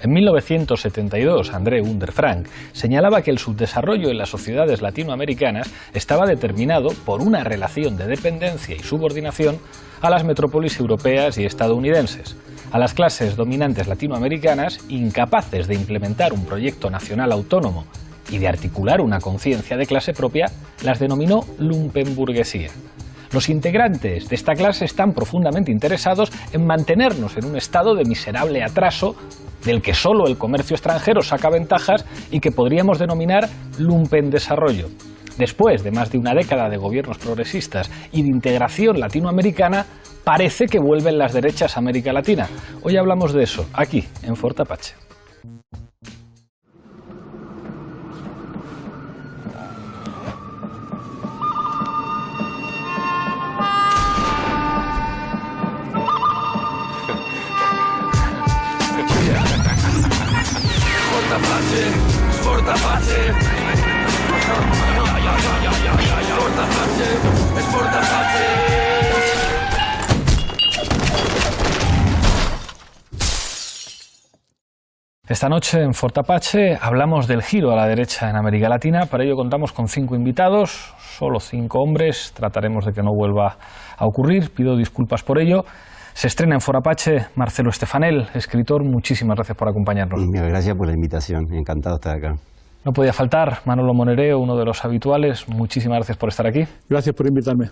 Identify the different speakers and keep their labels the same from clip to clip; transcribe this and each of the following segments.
Speaker 1: En 1972, André Underfrank señalaba que el subdesarrollo en las sociedades latinoamericanas estaba determinado por una relación de dependencia y subordinación a las metrópolis europeas y estadounidenses. A las clases dominantes latinoamericanas, incapaces de implementar un proyecto nacional autónomo y de articular una conciencia de clase propia, las denominó lumpenburguesía. Los integrantes de esta clase están profundamente interesados en mantenernos en un estado de miserable atraso del que solo el comercio extranjero saca ventajas y que podríamos denominar lumpendesarrollo. Después de más de una década de gobiernos progresistas y de integración latinoamericana, parece que vuelven las derechas a América Latina. Hoy hablamos de eso, aquí, en Fort Apache.
Speaker 2: Fort Apache, es Fort Apache.
Speaker 1: Esta noche en Fort Apache hablamos del giro a la derecha en América Latina. Para ello contamos con 5 invitados, solo 5 hombres. Trataremos de que no vuelva a ocurrir. Pido disculpas por ello. Se estrena en Fort Apache Marcelo Estefanel, escritor. Muchísimas gracias por acompañarnos.
Speaker 3: Gracias por la invitación, encantado de estar acá.
Speaker 1: No podía faltar Manolo Monereo, uno de los habituales. Muchísimas gracias por estar aquí.
Speaker 4: Gracias por invitarme.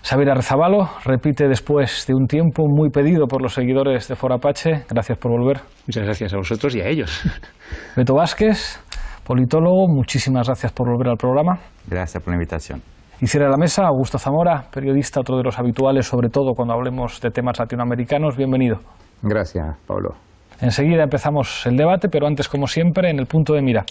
Speaker 1: Xavier Arrezabalo repite después de un tiempo muy pedido por los seguidores de Fort Apache. Gracias por volver.
Speaker 5: Muchas gracias a vosotros y a ellos.
Speaker 1: Beto Vázquez, politólogo, muchísimas gracias por volver al programa.
Speaker 6: Gracias por la invitación.
Speaker 1: Y cierra la mesa Augusto Zamora, periodista, otro de los habituales, sobre todo cuando hablemos de temas latinoamericanos. Bienvenido.
Speaker 6: Gracias, Pablo.
Speaker 1: Enseguida empezamos el debate, pero antes, como siempre, en el punto de mira.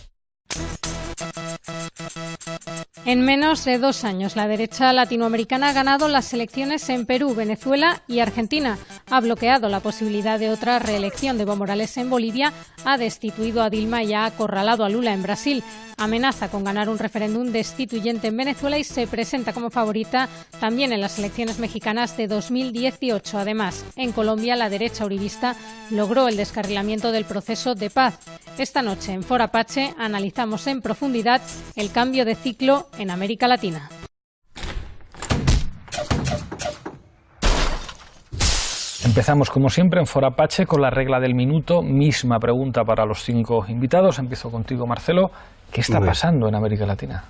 Speaker 7: En menos de 2 años, la derecha latinoamericana ha ganado las elecciones en Perú, Venezuela y Argentina. Ha bloqueado la posibilidad de otra reelección de Evo Morales en Bolivia, ha destituido a Dilma y ha acorralado a Lula en Brasil. Amenaza con ganar un referéndum destituyente en Venezuela y se presenta como favorita también en las elecciones mexicanas de 2018. Además, en Colombia, la derecha uribista logró el descarrilamiento del proceso de paz. Esta noche, en Fort Apache, analizamos en profundidad el cambio de ciclo en América Latina.
Speaker 1: Empezamos, como siempre, en Fort Apache con la regla del minuto. Misma pregunta para los 5 invitados. Empiezo contigo, Marcelo. ¿Qué está pasando en América Latina?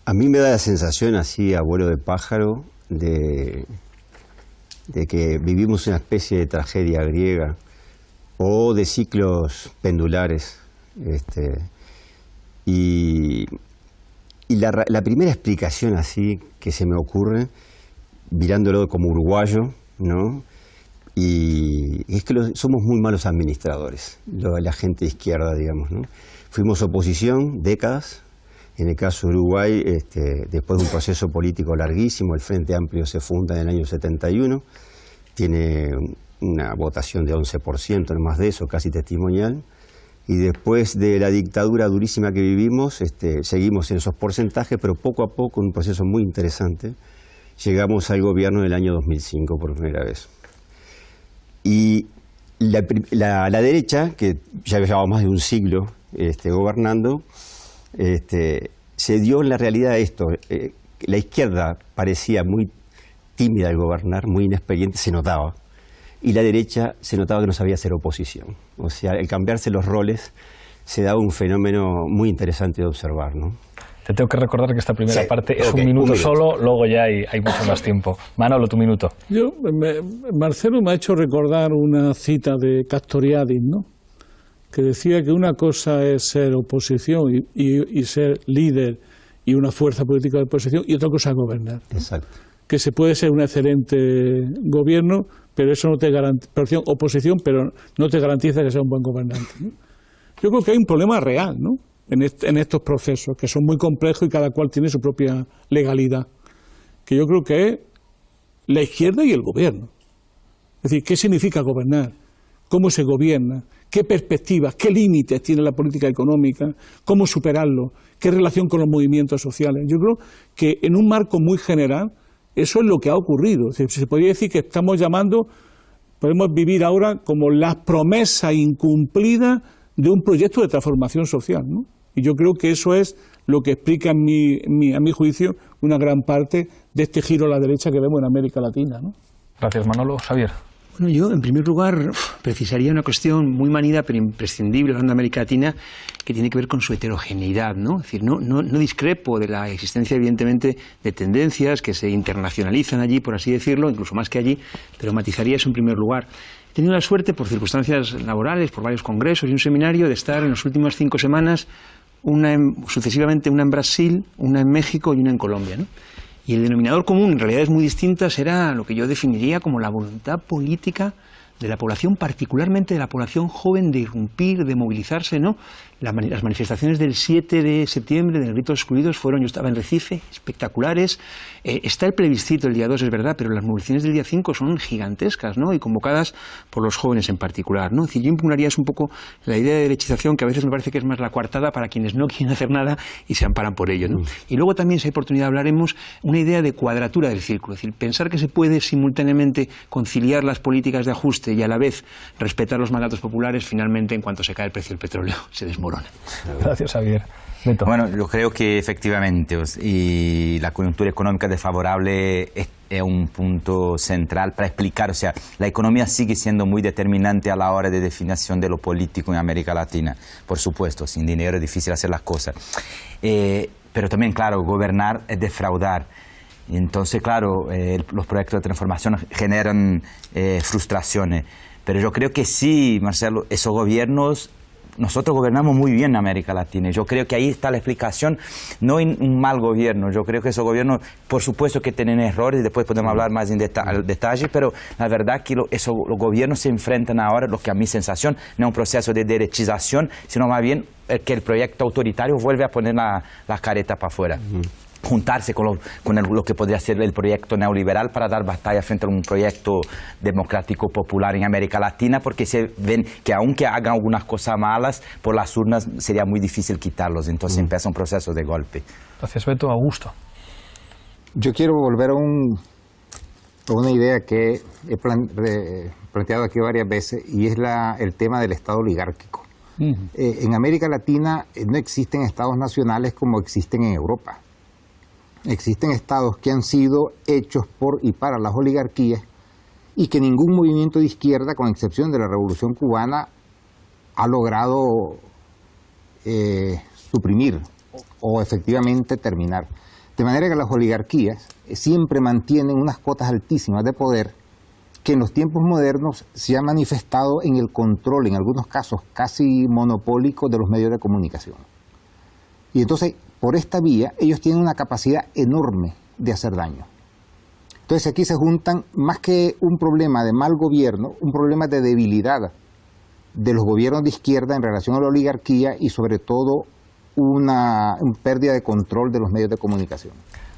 Speaker 3: A mí me da la sensación, así a vuelo de pájaro, de que vivimos una especie de tragedia griega o de ciclos pendulares. Y la primera explicación así que se me ocurre, mirándolo como uruguayo, ¿no? Y es que somos muy malos administradores, la gente de izquierda, digamos, ¿no? Fuimos oposición décadas. En el caso de Uruguay, después de un proceso político larguísimo, el Frente Amplio se funda en el año 71, tiene una votación de 11%, no más de eso, casi testimonial, y después de la dictadura durísima que vivimos, seguimos en esos porcentajes, pero poco a poco, en un proceso muy interesante, llegamos al gobierno del año 2005 por primera vez. Y la derecha, que ya llevaba más de un siglo gobernando, se dio en la realidad esto. La izquierda parecía muy tímida al gobernar, muy inexperiente, se notaba. Y la derecha se notaba que no sabía hacer oposición. O sea, al cambiarse los roles se daba un fenómeno muy interesante de observar, ¿no?
Speaker 1: Te tengo que recordar que esta primera parte es un minuto solo, luego ya hay mucho más tiempo. Manolo, tu minuto.
Speaker 4: Marcelo me ha hecho recordar una cita de Castoriadis, ¿no? Que decía que una cosa es ser oposición y ser líder y una fuerza política de oposición, y otra cosa es gobernar, ¿no?
Speaker 3: Exacto.
Speaker 4: Que se puede ser un excelente gobierno, pero eso no te garantiza, oposición, pero no te garantiza que sea un buen gobernante, ¿no? Yo creo que hay un problema real, ¿no? En estos procesos, que son muy complejos y cada cual tiene su propia legalidad, que yo creo que es la izquierda y el gobierno. Es decir, ¿qué significa gobernar? ¿Cómo se gobierna? ¿Qué perspectivas, qué límites tiene la política económica? ¿Cómo superarlo? ¿Qué relación con los movimientos sociales? Yo creo que en un marco muy general, eso es lo que ha ocurrido. Es decir, se podría decir que estamos llamando podemos vivir ahora como las promesas incumplidas de un proyecto de transformación social, ¿no? Y yo creo que eso es lo que explica, a mi juicio, una gran parte de este giro a la derecha que vemos en América Latina, ¿no?
Speaker 1: Gracias, Manolo. Xavier.
Speaker 5: Bueno, yo en primer lugar precisaría una cuestión muy manida pero imprescindible hablando de América Latina, que tiene que ver con su heterogeneidad, ¿no? Es decir, no discrepo de la existencia evidentemente de tendencias que se internacionalizan allí, por así decirlo, incluso más que allí, pero matizaría eso en primer lugar. He tenido la suerte, por circunstancias laborales, por varios congresos y un seminario, de estar en las últimas 5 semanas sucesivamente una en Brasil, una en México y una en Colombia, ¿no? Y el denominador común, en realidades muy distintas, era lo que yo definiría como la voluntad política de la población, particularmente de la población joven, de irrumpir, de movilizarse, ¿no? Las manifestaciones del 7 de septiembre del Grito de los Excluidos fueron, yo estaba en Recife, espectaculares. Está el plebiscito el día 2, es verdad, pero las movilizaciones del día 5 son gigantescas, ¿no? Y convocadas por los jóvenes en particular, ¿no? Es decir, yo impugnaría un poco la idea de derechización, que a veces me parece que es más la coartada para quienes no quieren hacer nada y se amparan por ello, ¿no? Y luego también, si hay oportunidad, hablaremos una idea de cuadratura del círculo, es decir, pensar que se puede simultáneamente conciliar las políticas de ajuste y a la vez respetar los mandatos populares, finalmente, en cuanto se cae el precio del petróleo, se desmorona.
Speaker 1: Gracias, Xavier. Beto.
Speaker 6: Bueno, yo creo que efectivamente y la coyuntura económica desfavorable es un punto central para explicar, o sea, la economía sigue siendo muy determinante a la hora de definición de lo político en América Latina. Por supuesto, sin dinero es difícil hacer las cosas. Pero también, claro, gobernar es defraudar. Y entonces, claro, los proyectos de transformación generan frustraciones. Pero yo creo que sí, Marcelo, esos gobiernos... Nosotros gobernamos muy bien en América Latina. Yo creo que ahí está la explicación, no en un mal gobierno. Yo creo que esos gobiernos, por supuesto que tienen errores, y después podemos hablar más en detalle, pero la verdad que los gobiernos se enfrentan ahora, lo que a mi sensación, no es un proceso de derechización, sino más bien que el proyecto autoritario vuelve a poner la careta para afuera. Juntarse con lo que podría ser el proyecto neoliberal para dar batalla frente a un proyecto democrático popular en América Latina, porque se ven que aunque hagan algunas cosas malas, por las urnas sería muy difícil quitarlos, entonces empieza un proceso de golpe.
Speaker 1: Gracias, Beto. Augusto.
Speaker 8: Yo quiero volver a una idea que he planteado aquí varias veces, y es el tema del Estado oligárquico. En América Latina no existen estados nacionales como existen en Europa. Existen estados que han sido hechos por y para las oligarquías y que ningún movimiento de izquierda, con excepción de la Revolución Cubana, ha logrado suprimir o efectivamente terminar. De manera que las oligarquías siempre mantienen unas cotas altísimas de poder que en los tiempos modernos se ha manifestado en el control, en algunos casos casi monopólico, de los medios de comunicación. Y entonces, por esta vía, ellos tienen una capacidad enorme de hacer daño. Entonces aquí se juntan, más que un problema de mal gobierno, un problema de debilidad de los gobiernos de izquierda en relación a la oligarquía y sobre todo una pérdida de control de los medios de comunicación.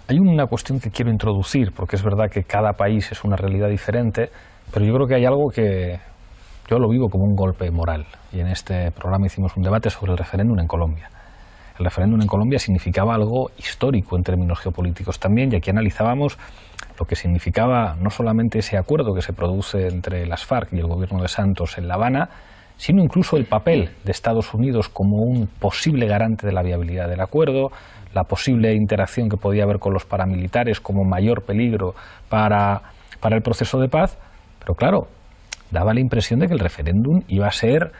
Speaker 1: Hay una cuestión que quiero introducir, porque es verdad que cada país es una realidad diferente, pero yo creo que hay algo que yo lo vivo como un golpe moral. Y en este programa hicimos un debate sobre el referéndum en Colombia. El referéndum en Colombia significaba algo histórico en términos geopolíticos también, y aquí analizábamos lo que significaba no solamente ese acuerdo que se produce entre las FARC y el gobierno de Santos en La Habana, sino incluso el papel de Estados Unidos como un posible garante de la viabilidad del acuerdo, la posible interacción que podía haber con los paramilitares como mayor peligro para el proceso de paz. Pero claro, daba la impresión de que el referéndum iba a ser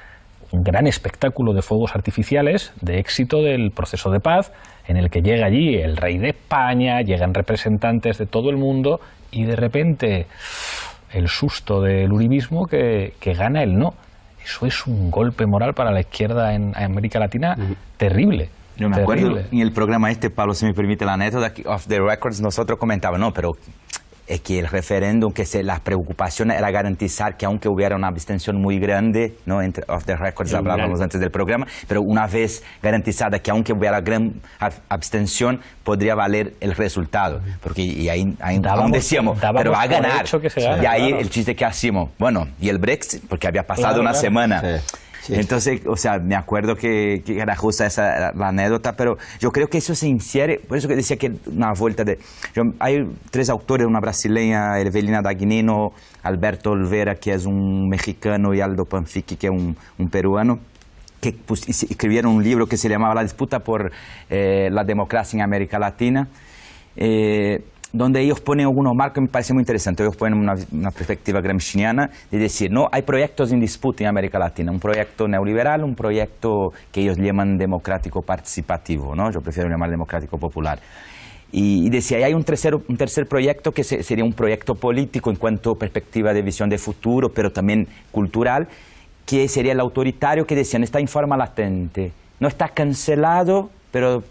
Speaker 1: un gran espectáculo de fuegos artificiales de éxito del proceso de paz, en el que llega allí el rey de España, llegan representantes de todo el mundo y de repente el susto del uribismo que gana el no. Eso es un golpe moral para la izquierda en América Latina terrible.
Speaker 6: Yo me acuerdo en el programa Pablo, si me permite la anécdota, Off the Records, nosotros comentábamos, no, pero es que el referéndum, la preocupación era garantizar que aunque hubiera una abstención muy grande, ¿no? Off the Records hablábamos antes del programa, pero una vez garantizada que aunque hubiera gran abstención, podría valer el resultado. Porque y ahí aún decíamos, pero va a ganar.
Speaker 1: Que se gana,
Speaker 6: y ahí
Speaker 1: claro.
Speaker 6: el chiste que hacíamos, bueno, y el Brexit, porque había pasado una semana. Sí.
Speaker 3: Sí.
Speaker 6: Entonces, o sea, me acuerdo que era justa esa la anécdota, pero yo creo que eso se infiere, por eso que decía que una vuelta de... hay 3 autores, una brasileña, Evelina Dagnino, Alberto Olvera, que es un mexicano, y Aldo Panfiqui, que es un peruano, que escribieron un libro que se llamaba La disputa por la democracia en América Latina, donde ellos ponen algunos marcos que me parece muy interesante. Ellos ponen una perspectiva gramsciana de decir, no, hay proyectos en disputa en América Latina, un proyecto neoliberal, un proyecto que ellos llaman democrático participativo, ¿no? Yo prefiero llamar democrático popular. Y decía, hay un tercer proyecto que sería un proyecto político en cuanto a perspectiva de visión de futuro, pero también cultural, que sería el autoritario, que decían, está en forma latente, no está cancelado, pero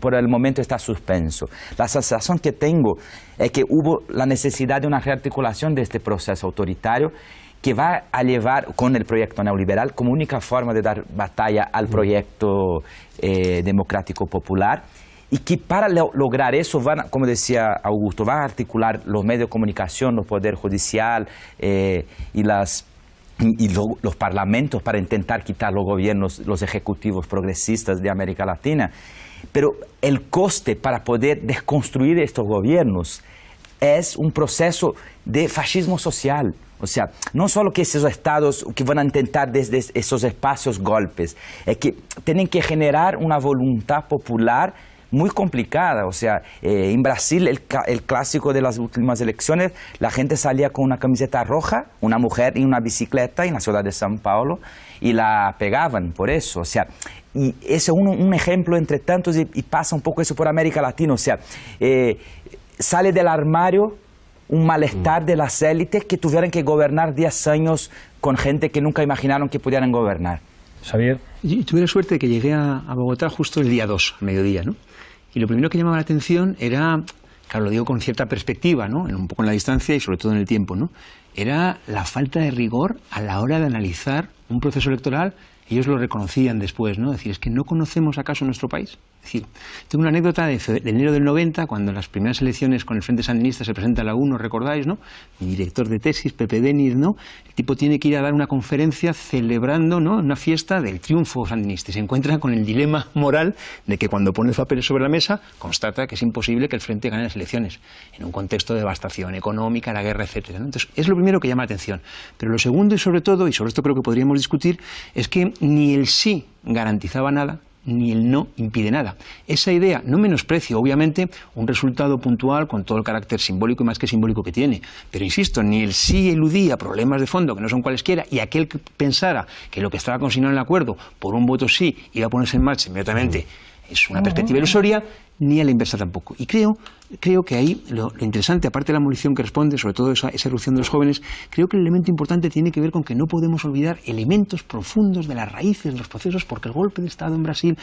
Speaker 6: por el momento está suspenso. La sensación que tengo es que hubo la necesidad de una rearticulación de este proceso autoritario que va a llevar con el proyecto neoliberal como única forma de dar batalla al proyecto democrático popular, y que para lograr eso van, como decía Augusto, van a articular los medios de comunicación, el poder judicial y los parlamentos para intentar quitar los gobiernos, los ejecutivos progresistas de América Latina. Pero el coste para poder desconstruir estos gobiernos es un proceso de fascismo social. O sea, no solo que esos estados que van a intentar desde esos espacios golpes, es que tienen que generar una voluntad popular muy complicada. O sea, en Brasil, el clásico de las últimas elecciones, la gente salía con una camiseta roja, una mujer en una bicicleta en la ciudad de São Paulo, y la pegaban por eso. O sea, y ese es un ejemplo entre tantos, y pasa un poco eso por América Latina. O sea, sale del armario un malestar de las élites que tuvieron que gobernar 10 años con gente que nunca imaginaron que pudieran gobernar.
Speaker 1: Xavier.
Speaker 5: Yo tuve la suerte de que llegué a Bogotá justo el día 2, a mediodía, ¿no? Y lo primero que llamaba la atención era, claro, lo digo con cierta perspectiva, ¿no? Un poco en la distancia y sobre todo en el tiempo, ¿no? Era la falta de rigor a la hora de analizar un proceso electoral. Ellos lo reconocían después, ¿no? Es decir, ¿es que no conocemos acaso nuestro país? Es decir, tengo una anécdota de enero del 90, cuando en las primeras elecciones con el Frente Sandinista se presenta la UNO, ¿recordáis, no? Mi director de tesis, Pepe Deniz, ¿no? El tipo tiene que ir a dar una conferencia celebrando, ¿no?, una fiesta del triunfo sandinista, y se encuentra con el dilema moral de que cuando pone los papeles sobre la mesa constata que es imposible que el Frente gane las elecciones en un contexto de devastación económica, la guerra, etcétera, ¿no? Entonces, es lo primero que llama la atención. Pero lo segundo, y sobre todo, y sobre esto creo que podríamos discutir, es que ni el sí garantizaba nada, ni el no impide nada. Esa idea, no menosprecio, obviamente, un resultado puntual con todo el carácter simbólico y más que simbólico que tiene, pero insisto, ni el sí eludía problemas de fondo que no son cualesquiera, y aquel que pensara que lo que estaba consignado en el acuerdo por un voto sí iba a ponerse en marcha inmediatamente es una perspectiva ilusoria, ni a la inversa tampoco. Y creo que ahí lo interesante, aparte de la movilización que responde, sobre todo esa erupción de los jóvenes, creo que el elemento importante tiene que ver con que no podemos olvidar elementos profundos de las raíces de los procesos, porque el golpe de Estado en Brasil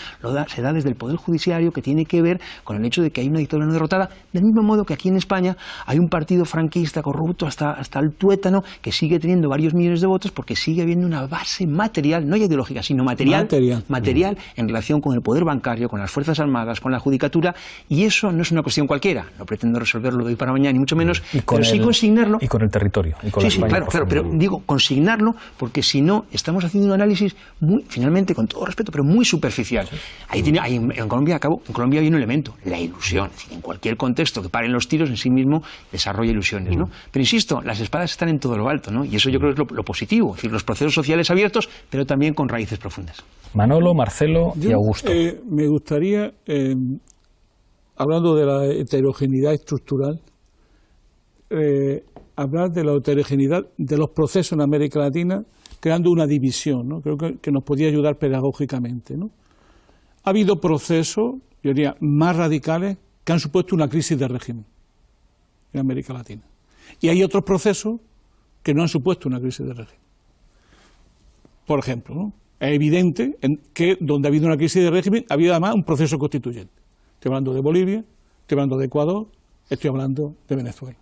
Speaker 5: se da desde el Poder Judiciario, que tiene que ver con el hecho de que hay una dictadura no derrotada, del mismo modo que aquí en España hay un partido franquista corrupto hasta el tuétano que sigue teniendo varios millones de votos porque sigue habiendo una base material, no ya ideológica, sino material en relación con el poder bancario, con las Fuerzas Armadas, con la judicatura, y eso no es una cuestión cualquiera. No pretendo resolverlo de hoy para mañana, ni mucho menos, pero sí consignarlo.
Speaker 1: Y con el territorio. Y con
Speaker 5: claro, pero digo, consignarlo, porque si no, estamos haciendo un análisis muy, finalmente, con todo respeto, pero muy superficial. En Colombia hay un elemento, la ilusión. Es decir, en cualquier contexto que paren los tiros en sí mismo desarrolla ilusiones, ¿no? Pero insisto, las espadas están en todo lo alto, ¿no? Y eso yo creo que es lo positivo, es decir, los procesos sociales abiertos, pero también con raíces profundas.
Speaker 1: Manolo, Marcelo y Augusto.
Speaker 4: Me gustaría, hablando de la heterogeneidad estructural, hablar de la heterogeneidad de los procesos en América Latina, creando una división, ¿no? Creo que nos podría ayudar pedagógicamente, ¿no? Ha habido procesos, yo diría, más radicales que han supuesto una crisis de régimen en América Latina. Y hay otros procesos que no han supuesto una crisis de régimen. Por ejemplo, ¿no? Es evidente que donde ha habido una crisis de régimen ha habido además un proceso constituyente. Estoy hablando de Bolivia, estoy hablando de Ecuador, estoy hablando de Venezuela.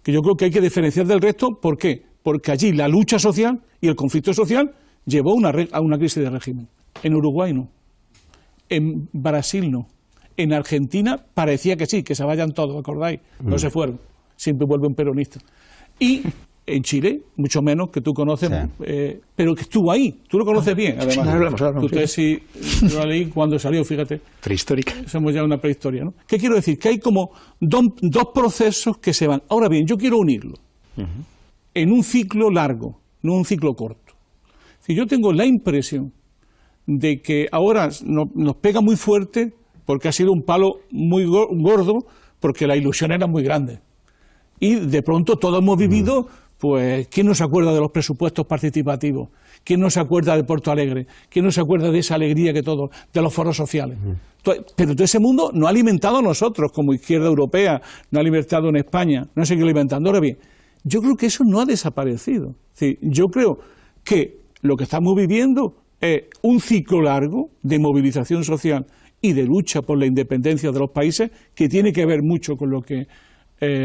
Speaker 4: Que yo creo que hay que diferenciar del resto. ¿Por qué? Porque allí la lucha social y el conflicto social llevó a una crisis de régimen. En Uruguay no. En Brasil no. En Argentina parecía que sí, que se vayan todos, ¿acordáis? No se fueron. Siempre vuelve un peronista. Y en Chile, mucho menos, que tú conoces,
Speaker 3: Sí.
Speaker 4: pero que estuvo ahí, tú lo conoces bien, además.
Speaker 5: Ahora hablamos,
Speaker 4: Usted sí, yo la leí cuando salió, fíjate.
Speaker 5: Prehistórica.
Speaker 4: Somos ya una prehistoria, ¿no? ¿Qué quiero decir? Que hay como dos procesos que se van. Ahora bien, yo quiero unirlo en un ciclo largo, no un ciclo corto. Si yo tengo la impresión de que ahora nos pega muy fuerte porque ha sido un palo muy gordo, porque la ilusión era muy grande. Y de pronto todos hemos vivido, pues, ¿quién no se acuerda de los presupuestos participativos? ¿Quién no se acuerda de Porto Alegre? ¿Quién no se acuerda de esa alegría que todos, de los foros sociales? Pero todo ese mundo nos ha alimentado a nosotros, como izquierda europea, nos ha alimentado en España, no ha seguido alimentando. Ahora bien, yo creo que eso no ha desaparecido. Es decir, yo creo que lo que estamos viviendo es un ciclo largo de movilización social y de lucha por la independencia de los países, que tiene que ver mucho con lo que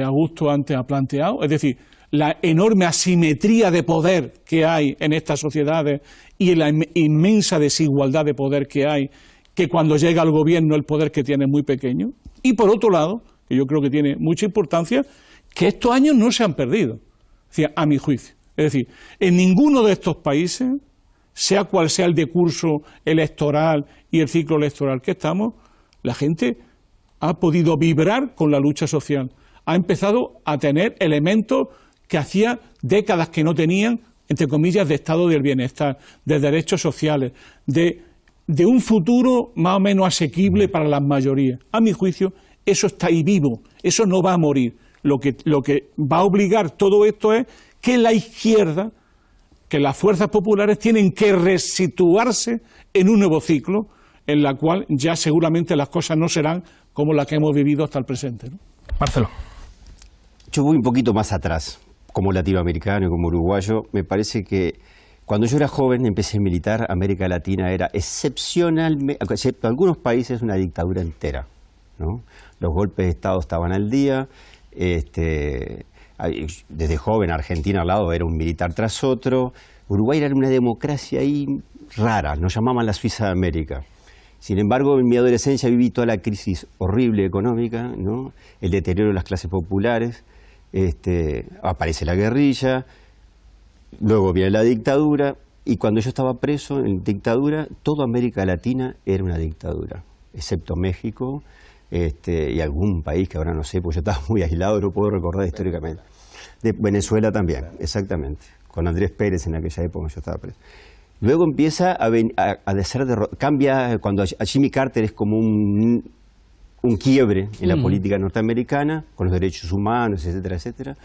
Speaker 4: Augusto antes ha planteado, es decir, la enorme asimetría de poder que hay en estas sociedades y la inmensa desigualdad de poder que hay, que cuando llega al gobierno el poder que tiene es muy pequeño. Y por otro lado, que yo creo que tiene mucha importancia, que estos años no se han perdido, a mi juicio. Es decir, en ninguno de estos países, sea cual sea el decurso electoral y el ciclo electoral que estamos, la gente ha podido vibrar con la lucha social, ha empezado a tener elementos que hacía décadas que no tenían, entre comillas, de estado del bienestar, de derechos sociales, de un futuro más o menos asequible para las mayorías. A mi juicio, eso está ahí vivo, eso no va a morir. Lo que va a obligar todo esto es que la izquierda, que las fuerzas populares tienen que resituarse en un nuevo ciclo, en la cual ya seguramente las cosas no serán como las que hemos vivido hasta el presente, ¿no?
Speaker 1: Marcelo.
Speaker 3: Yo voy un poquito más atrás, como latinoamericano y como uruguayo. Me parece que cuando yo era joven, empecé a militar, América Latina era excepcionalmente, excepto algunos países, una dictadura entera, ¿no? Los golpes de Estado estaban al día, desde joven Argentina al lado era un militar tras otro. Uruguay era una democracia ahí rara, nos llamaban la Suiza de América. Sin embargo, en mi adolescencia viví toda la crisis horrible económica, ¿no? El deterioro de las clases populares, aparece la guerrilla, luego viene la dictadura, y cuando yo estaba preso en dictadura, toda América Latina era una dictadura, excepto México y algún país que ahora no sé, porque yo estaba muy aislado, no puedo recordar históricamente. De Venezuela también, exactamente, con Andrés Pérez en aquella época yo estaba preso. Luego empieza cambia cuando a Jimmy Carter es como un quiebre en la política norteamericana, con los derechos humanos, etcétera, etcétera.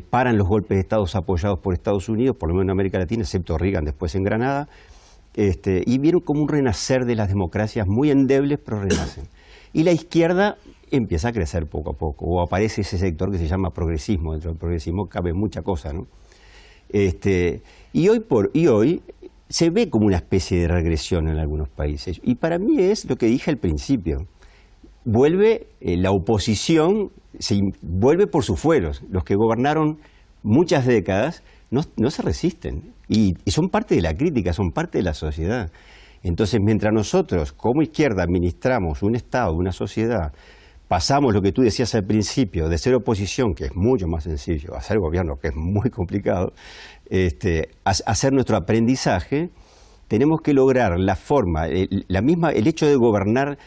Speaker 3: Paran los golpes de Estado apoyados por Estados Unidos, por lo menos en América Latina, excepto Reagan después en Granada, y vieron como un renacer de las democracias muy endebles, pero renacen. Y la izquierda empieza a crecer poco a poco, o aparece ese sector que se llama progresismo. Dentro del progresismo cabe mucha cosa, ¿no? Y hoy se ve como una especie de regresión en algunos países. Y para mí es lo que dije al principio. Vuelve la oposición, vuelve por sus fueros. Los que gobernaron muchas décadas no se resisten. Y son parte de la crítica, son parte de la sociedad. Entonces, mientras nosotros, como izquierda, administramos un Estado, una sociedad, pasamos lo que tú decías al principio, de ser oposición, que es mucho más sencillo, a ser gobierno, que es muy complicado, a hacer nuestro aprendizaje, tenemos que lograr la forma, el hecho de gobernar,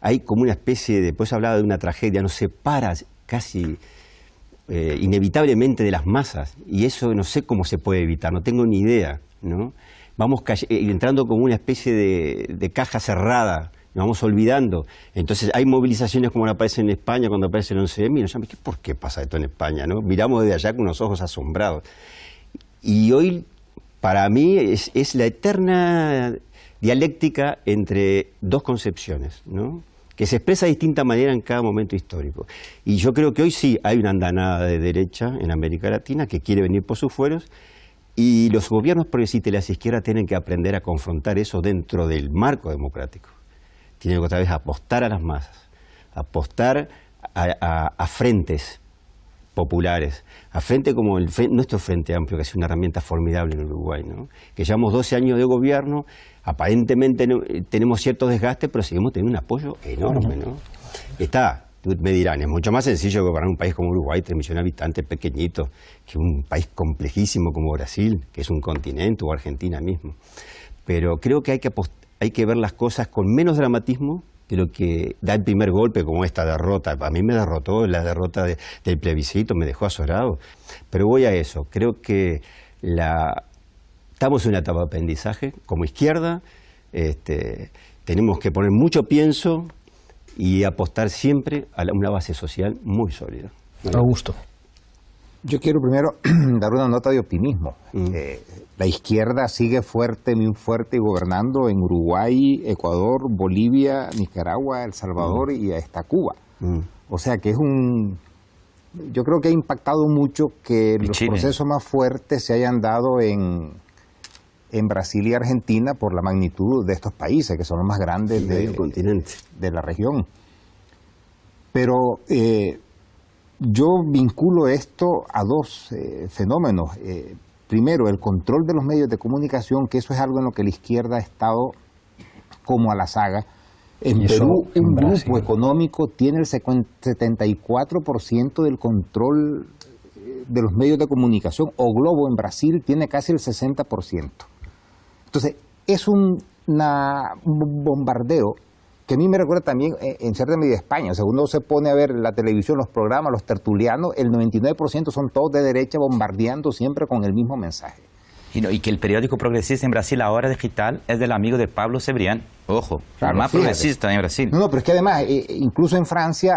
Speaker 3: hay como una especie de, después hablaba de una tragedia, nos separa casi inevitablemente de las masas, y eso no sé cómo se puede evitar, no tengo ni idea, ¿no? Vamos entrando como una especie de caja cerrada, nos vamos olvidando. Entonces hay movilizaciones como la aparece en España, cuando aparece el 11M, y nos llaman, ¿por qué pasa esto en España? ¿No? Miramos desde allá con unos ojos asombrados. Y hoy, para mí, es la eterna dialéctica entre dos concepciones, ¿no? Que se expresa de distinta manera en cada momento histórico. Y yo creo que hoy sí hay una andanada de derecha en América Latina que quiere venir por sus fueros, y los gobiernos progresistas y las izquierdas tienen que aprender a confrontar eso dentro del marco democrático. Tienen que otra vez apostar a las masas, apostar a frentes populares, a frente como nuestro Frente Amplio, que es una herramienta formidable en Uruguay, ¿no? Que llevamos 12 años de gobierno, aparentemente tenemos cierto desgaste, pero seguimos teniendo un apoyo enorme, ¿no? Está Me dirán, es mucho más sencillo gobernar un país como Uruguay, 3 millones de habitantes, pequeñito, que un país complejísimo como Brasil, que es un continente, o Argentina mismo. Pero creo que hay que ver las cosas con menos dramatismo que lo que da el primer golpe, como esta derrota. A mí me derrotó, la derrota del plebiscito me dejó azorado. Pero voy a eso, creo que estamos en una etapa de aprendizaje como izquierda, tenemos que poner mucho pienso y apostar siempre a una base social muy sólida.
Speaker 1: Augusto.
Speaker 8: Yo quiero primero dar una nota de optimismo. La izquierda sigue fuerte, muy fuerte, y gobernando en Uruguay, Ecuador, Bolivia, Nicaragua, El Salvador y hasta Cuba. O sea que yo creo que ha impactado mucho que los procesos más fuertes se hayan dado en Brasil y Argentina por la magnitud de estos países, que son los más grandes del continente, de la región. Pero yo vinculo esto a dos fenómenos. Primero, el control de los medios de comunicación, que eso es algo en lo que la izquierda ha estado como a la saga. En Perú, un grupo económico tiene el 74% del control de los medios de comunicación, o Globo en Brasil tiene casi el 60%. Entonces, es un bombardeo que a mí me recuerda también en cierta medida España. O sea, uno se pone a ver la televisión, los programas, los tertulianos, el 99% son todos de derecha bombardeando siempre con el mismo mensaje.
Speaker 6: Y que el periódico progresista en Brasil, La Hora Digital, es del amigo de Pablo Cebrián. Ojo, claro, el más progresista en Brasil.
Speaker 8: No, pero es que además, incluso en Francia,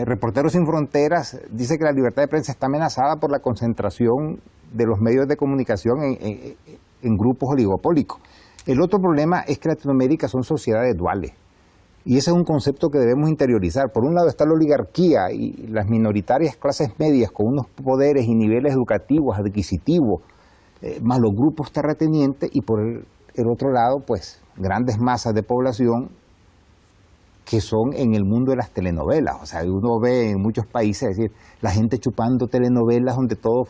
Speaker 8: Reporteros Sin Fronteras dice que la libertad de prensa está amenazada por la concentración de los medios de comunicación en grupos oligopólicos. El otro problema es que Latinoamérica son sociedades duales. Y ese es un concepto que debemos interiorizar. Por un lado está la oligarquía y las minoritarias clases medias con unos poderes y niveles educativos, adquisitivos, más los grupos terratenientes, y por el otro lado, pues, grandes masas de población que son en el mundo de las telenovelas. O sea, uno ve en muchos países, es decir, la gente chupando telenovelas donde todos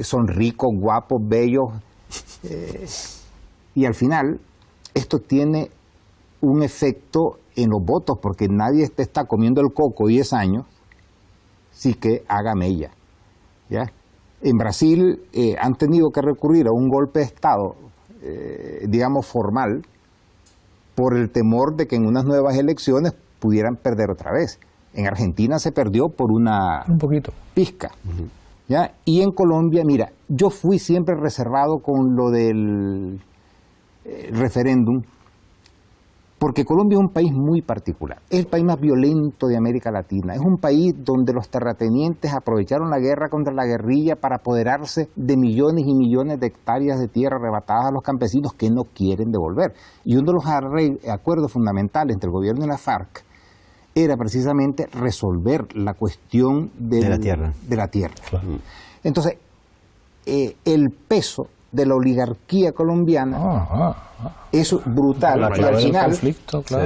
Speaker 8: son ricos, guapos, bellos, y al final esto tiene un efecto en los votos, porque nadie te está comiendo el coco 10 años, sí que haga mella, ¿ya? En Brasil han tenido que recurrir a un golpe de Estado, digamos formal, por el temor de que en unas nuevas elecciones pudieran perder otra vez. En Argentina se perdió por un poquito pizca. ¿Ya? Y en Colombia, mira, yo fui siempre reservado con lo del referéndum, porque Colombia es un país muy particular. Es el país más violento de América Latina. Es un país donde los terratenientes aprovecharon la guerra contra la guerrilla para apoderarse de millones y millones de hectáreas de tierra arrebatadas a los campesinos que no quieren devolver. Y uno de los acuerdos fundamentales entre el gobierno y la FARC era precisamente resolver la cuestión de la tierra. Claro. Entonces, el peso de la oligarquía colombiana es brutal, y al final,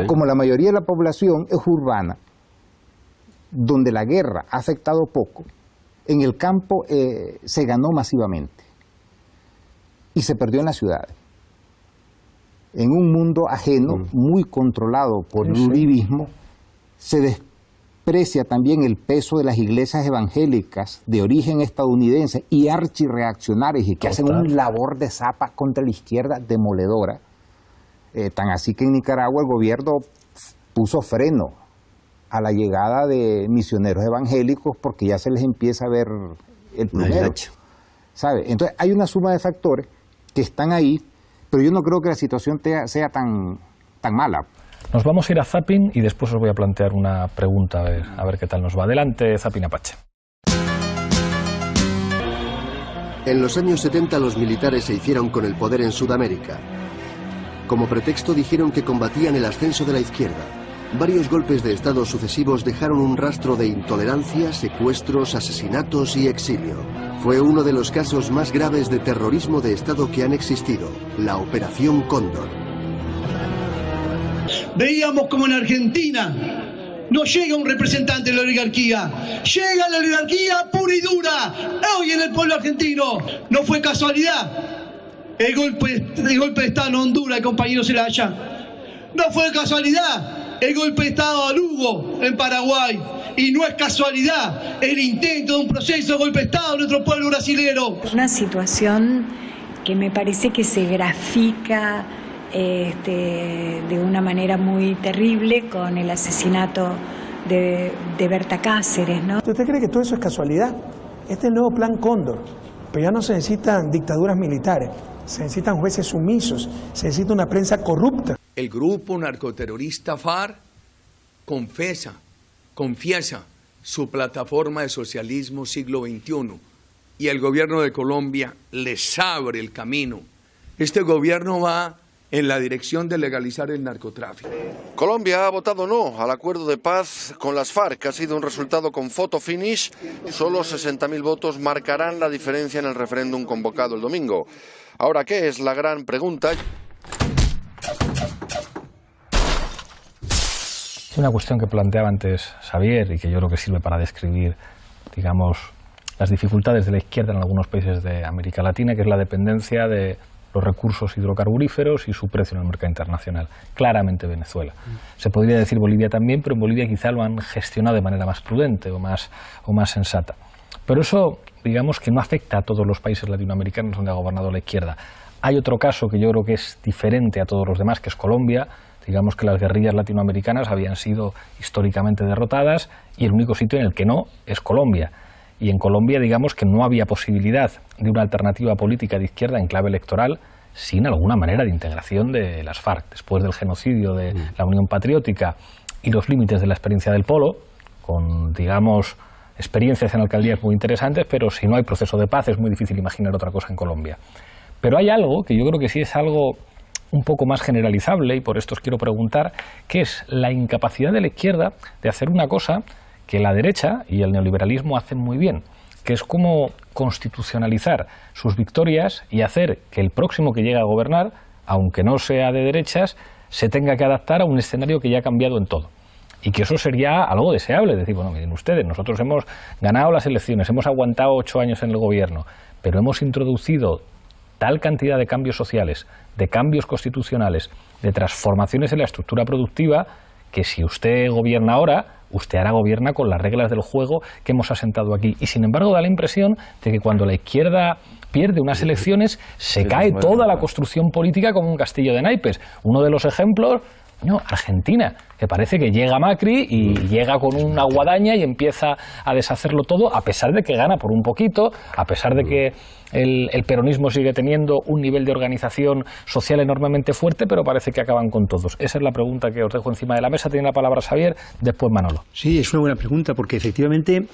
Speaker 8: como la mayoría de la población es urbana, donde la guerra ha afectado poco, en el campo se ganó masivamente y se perdió en las ciudades. En un mundo ajeno, muy controlado por el uribismo, se desprecia también el peso de las iglesias evangélicas de origen estadounidense y archirreaccionarias, y que hacen una labor de zapa contra la izquierda demoledora. Tan así que en Nicaragua el gobierno puso freno a la llegada de misioneros evangélicos porque ya se les empieza a ver el plumero, ¿sabe? Entonces hay una suma de factores que están ahí, pero yo no creo que la situación sea tan mala.
Speaker 1: Nos vamos a ir a Zapping y después os voy a plantear una pregunta, a ver qué tal nos va. Adelante, Zapping Apache.
Speaker 9: En los años 70 los militares se hicieron con el poder en Sudamérica. Como pretexto dijeron que combatían el ascenso de la izquierda. Varios golpes de Estado sucesivos dejaron un rastro de intolerancia, secuestros, asesinatos y exilio. Fue uno de los casos más graves de terrorismo de Estado que han existido, la Operación Cóndor.
Speaker 10: Veíamos como en Argentina no llega un representante de la oligarquía, llega la oligarquía pura y dura. Hoy en el pueblo argentino no fue casualidad el golpe de Estado en Honduras, el compañero Zelaya. No fue casualidad el golpe de Estado a Lugo en Paraguay. Y no es casualidad el intento de un proceso de golpe de Estado en nuestro pueblo brasilero.
Speaker 11: Una situación que me parece que se grafica de una manera muy terrible con el asesinato de Berta Cáceres, ¿no?
Speaker 12: ¿Usted cree que todo eso es casualidad? Este es el nuevo plan Cóndor, pero ya no se necesitan dictaduras militares, se necesitan jueces sumisos, se necesita una prensa corrupta.
Speaker 13: El grupo narcoterrorista FARC confiesa su plataforma de socialismo siglo XXI y el gobierno de Colombia les abre el camino. Este gobierno va en la dirección de legalizar el narcotráfico.
Speaker 14: Colombia ha votado no al acuerdo de paz con las FARC. Ha sido un resultado con photo finish. Solo 60.000 votos marcarán la diferencia en el referéndum convocado el domingo. Ahora, ¿qué es la gran pregunta?
Speaker 1: Una cuestión que planteaba antes Xavier y que yo creo que sirve para describir, digamos, las dificultades de la izquierda en algunos países de América Latina, que es la dependencia de los recursos hidrocarburíferos y su precio en el mercado internacional. Claramente Venezuela. Se podría decir Bolivia también, pero en Bolivia quizá lo han gestionado de manera más prudente o más sensata. Pero eso, digamos, que no afecta a todos los países latinoamericanos donde ha gobernado la izquierda. Hay otro caso que yo creo que es diferente a todos los demás, que es Colombia. Digamos que las guerrillas latinoamericanas habían sido históricamente derrotadas y el único sitio en el que no es Colombia. Y en Colombia, digamos que no había posibilidad de una alternativa política de izquierda en clave electoral sin alguna manera de integración de las FARC. Después del genocidio de la Unión Patriótica y los límites de la experiencia del Polo, con, digamos, experiencias en alcaldías muy interesantes, pero si no hay proceso de paz es muy difícil imaginar otra cosa en Colombia. Pero hay algo que yo creo que sí es algo un poco más generalizable, y por esto os quiero preguntar, que es la incapacidad de la izquierda de hacer una cosa que la derecha y el neoliberalismo hacen muy bien, que es como constitucionalizar sus victorias y hacer que el próximo que llegue a gobernar, aunque no sea de derechas, se tenga que adaptar a un escenario que ya ha cambiado en todo. Y que eso sería algo deseable, es decir, bueno, miren ustedes, nosotros hemos ganado las elecciones, hemos aguantado 8 años en el gobierno, pero hemos introducido tal cantidad de cambios sociales, de cambios constitucionales, de transformaciones en la estructura productiva, que si usted gobierna ahora, usted ahora gobierna con las reglas del juego que hemos asentado aquí. Y sin embargo da la impresión de que cuando la izquierda pierde unas elecciones se cae toda la construcción política como un castillo de naipes. Uno de los ejemplos, Argentina, que parece que llega Macri y llega con una guadaña y empieza a deshacerlo todo, a pesar de que gana por un poquito, a pesar de que el peronismo sigue teniendo un nivel de organización social enormemente fuerte, pero parece que acaban con todos. Esa es la pregunta que os dejo encima de la mesa. Tiene la palabra Xavier, después Manolo.
Speaker 5: Sí, es una buena pregunta, porque efectivamente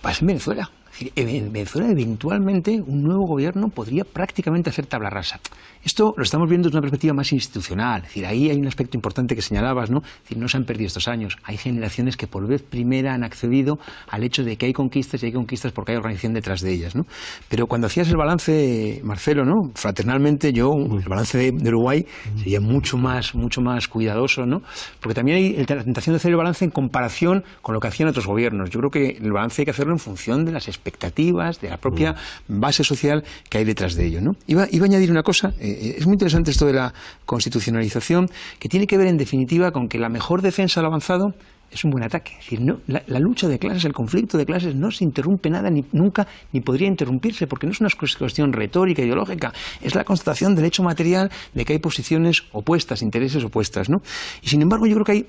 Speaker 5: pasa en Venezuela. En Venezuela, eventualmente, un nuevo gobierno podría prácticamente hacer tabla rasa. Esto lo estamos viendo desde una perspectiva más institucional. Es decir, ahí hay un aspecto importante que señalabas, ¿no? Es decir, no se han perdido estos años. Hay generaciones que por vez primera han accedido al hecho de que hay conquistas y hay conquistas porque hay organización detrás de ellas, ¿no? Pero cuando hacías el balance, Marcelo, ¿no? Fraternalmente, el balance de Uruguay sería mucho más cuidadoso, ¿no? Porque también hay la tentación de hacer el balance en comparación con lo que hacían otros gobiernos. Yo creo que el balance hay que hacerlo en función de las expectativas, de la propia base social que hay detrás de ello, ¿no? Iba a añadir una cosa. Es muy interesante esto de la constitucionalización, que tiene que ver en definitiva con que la mejor defensa del avanzado es un buen ataque. Es decir, no, la lucha de clases, el conflicto de clases no se interrumpe nada, nunca, ni podría interrumpirse, porque no es una cuestión retórica, ideológica, es la constatación del hecho material de que hay posiciones opuestas, intereses opuestas, ¿no? Y sin embargo yo creo que hay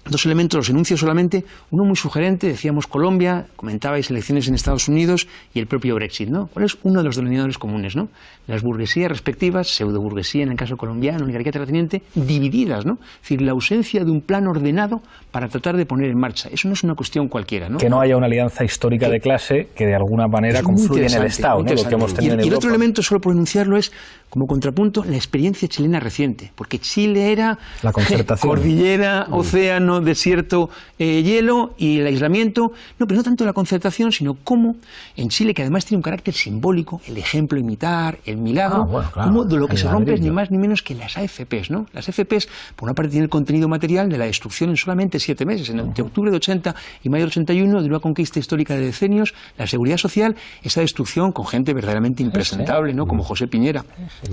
Speaker 5: dos elementos, los enuncio solamente, uno muy sugerente, decíamos Colombia, comentabais elecciones en Estados Unidos y el propio Brexit, ¿no? ¿Cuál es uno de los denominadores comunes, ¿no? Las burguesías respectivas, pseudo-burguesía en el caso colombiano, oligarquía terrateniente, divididas, ¿no? Es decir, la ausencia de un plan ordenado para tratar de poner en marcha. Eso no es una cuestión cualquiera, ¿no?
Speaker 1: Que no haya una alianza histórica de clase que de alguna manera confluye en el Estado, ¿no? Lo que hemos tenido en Europa.
Speaker 5: Y el otro elemento, solo por enunciarlo, es como contrapunto la experiencia chilena reciente, porque Chile era
Speaker 1: la concertación,
Speaker 5: cordillera, océano, invierno, desierto, hielo y el aislamiento. No, pero no tanto la concertación, sino cómo en Chile, que además tiene un carácter simbólico, el ejemplo imitar, el milagro, cómo de lo que se rompe es ni más ni menos que las AFPs, ¿no? Las AFPs, por una parte, tienen el contenido material de la destrucción en solamente 7 meses, entre octubre de 80 y mayo del 81, de una conquista histórica de decenios, la seguridad social, esa destrucción con gente verdaderamente impresentable, ¿no? Como José Piñera,